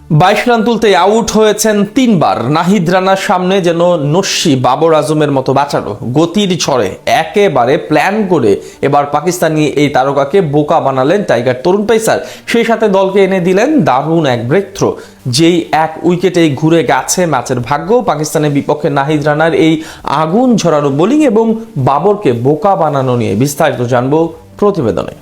22 run তুলতে out হয়েছেন 3 বার। নাহিদ রানার সামনে যেন নস্যি বাবর আজমের মতো বাঁচানো গতির ছড়ে একেবারে প্ল্যান করে এবার পাকিস্তানি এই তারকাকে বোকা বানালেন টাইগার তরুণ পেসার। সেই সাথে দলকে এনে দিলেন দারুণ এক ব্রেক থ্রো, যেই এক উইকেটেই ঘুরে গেছে ম্যাচের ভাগ্য। পাকিস্তানের বিপক্ষে নাহিদ রানার এই আগুন ঝরানো বোলিং এবং বাবরকে বোকা বানানো নিয়ে বিস্তারিত জানবো প্রতিবেদনে।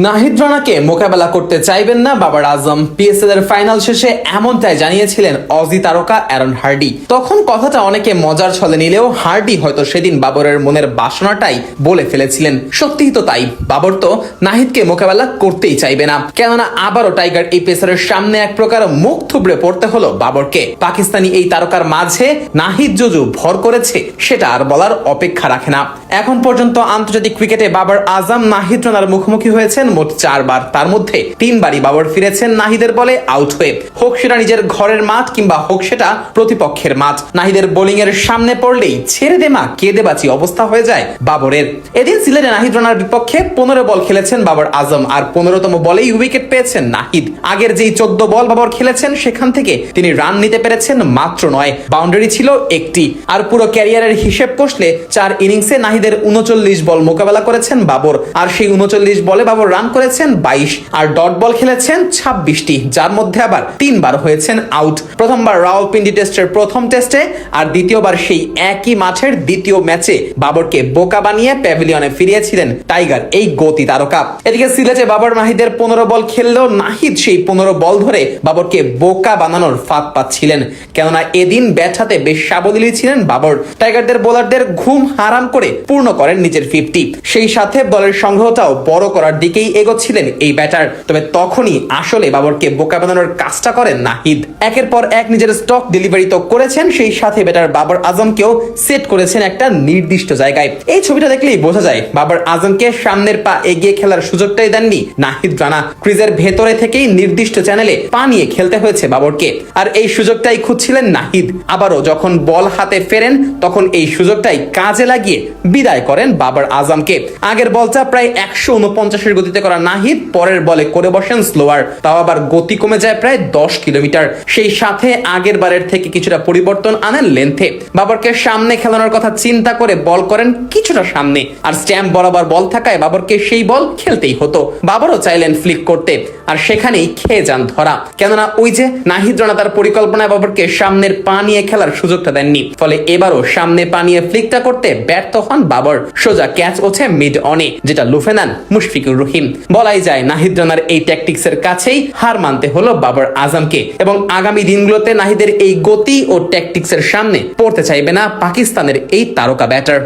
নাহিদ রানাকে মোকাবেলা করতে চাইবেন না বাবর আজম। পিএসএল এর ফাইনাল শেষে এমনটাই জানিয়েছিলেন অজি তারকা অ্যারন হার্ডি। তখন কথাটা অনেকে মজার ছলে নিলেও হার্ডি হয়তো সেদিন বাবরের মনের বাসনাটাই বলে ফেলেছিলেন। সত্যিই তো তাই, বাবর তো নাহিদকে মোকাবেলা করতেই চাইবে না। কেননা আবারও টাইগার এই পেসারের সামনে এক প্রকার মুখ থুবড়ে পড়তে হলো বাবরকে। পাকিস্তানি এই তারকার মাঝে নাহিদ জুজু ভর করেছে সেটা আর বলার অপেক্ষা রাখে না। এখন পর্যন্ত আন্তর্জাতিক ক্রিকেটে বাবর আজম নাহিদ রানার মুখোমুখি হয়েছে মোট 4 বার। তার মধ্যে 3 বারই বাবর ফিরেছেন নাহিদের বলে আউট হয়ে, হোক সেটা নিজের ঘরের মাঠ কিংবা হোক সেটা প্রতিপক্ষের মাঠ। নাহিদের বোলিং এর সামনে পড়লেই ছেড়ে দে মা কেঁদে বাঁচি অবস্থা হয়ে যায় বাবরের। এদিন সিলেটে নাহিদ রানার বিপক্ষে 15 বল খেলেছেন বাবর আজম, আর 15তম বলেই উইকেট পেয়েছেন নাহিদ। আগের যেই 14 বল বাবর খেলেছেন সেখান থেকে তিনি রান নিতে পেরেছেন মাত্র 9, বাউন্ডারি ছিল একটি। আর পুরো ক্যারিয়ারের হিসেব কষলে 4 ইনিংসে নাহিদের 39 বল মোকাবেলা করেছেন বাবর, আর সেই 39 বলে বাবর রান করেছেন 22 আর ডট বল খেলেছেন 26টি, যার মধ্যে আবার 3 বার হয়েছেন আউট। প্রথমবার রাওয়ালপিন্ডি টেস্টের প্রথম টেস্টে, আর দ্বিতীয়বার সেই একই মাঠের দ্বিতীয় ম্যাচে বাবরকে বোকা বানিয়ে প্যাভিলিয়নে ফিরিয়েছিলেন টাইগার এই গতি তারকা। এদিকে সিলেটে বাবর নাহিদের 15 বল খেললেও নাহিদ সেই 15 বল ধরে বাবরকে বোকা বানানোর ফাঁদ পাচ্ছিলেন। কেননা এদিন ব্যাট হাতে বেশ সাবলীল ছিলেন বাবর। টাইগারদের বোলারদের ঘুম হারাম করে পূর্ণ করেন নিজের 50, সেই সাথে বলের সংগ্রহটাও বড় করার দিকেই এগোচ্ছিলেন এই ব্যাটার। তবে তখনই আসলে বাবরকে বোকা বানানোর কাজটা করেন নাহিদ। একের পর এক নিজের স্টক ডেলিভারি তো করেছেন, সেই সাথে ব্যাটার বাবর আজমকেও সেট করেছেন একটা নির্দিষ্ট জায়গায়। এই ছবিটা দেখলেই বোঝা যায় বাবর আজমকে সামনের পা এগিয়ে খেলার সুযোগটাই দেননি নাহিদ রানা। ক্রিজের ভেতরে থেকেই নির্দিষ্ট চ্যানেলে পা নিয়ে খেলতে হয়েছে বাবরকে, আর এই সুযোগটাই খুঁজছিলেন নাহিদ। আবারও যখন বল হাতে ফেরেন তখন এই সুযোগটাই কাজে লাগিয়ে বিদায় করেন বাবর আজমকে। আগের বলটা প্রায় 149 গতিতে করা নাহিদ পরের বলে করে বসেন স্লোয়ার, তাও আবার গতি কমে যায় প্রায় 10 কিলোমিটার। সেই সাথে আগের বারের থেকে কিছুটা পরিবর্তন আনেন লেন্থে। বাবরকে সামনে খেলানোর কথা চিন্তা করে বল করেন কিছুটা সামনে, আর স্ট্যাম্প বরাবর বল থাকায় বাবরকে সেই বল খেলতেই হতো। বাবরও চাইলেন ফ্লিক করতে, আর সেখানেই খেয়ে যান ধরা। কেননা ওই যে নাহিদ রানা তার পরিকল্পনায় বাবরকে সামনের পা নিয়ে খেলার সুযোগটা দেননি, ফলে এবারও সামনে পা নিয়ে ফ্লিকটা করতে ব্যর্থ হন বাবর। সোজা ক্যাচ ওঠে মিড অনে, যেটা লুফে নেন মুশফিকুর রহিম। বলাই যায় নাহিদ রানার এই ট্যাকটিক্সের কাছেই হার মানতে হলো বাবর আজমকে, এবং আগামী দিনগুলোতে নাহিদের এই গতি ও ট্যাকটিক্সের সামনে পড়তে চাইবে না পাকিস্তানের এই তারকা ব্যাটার।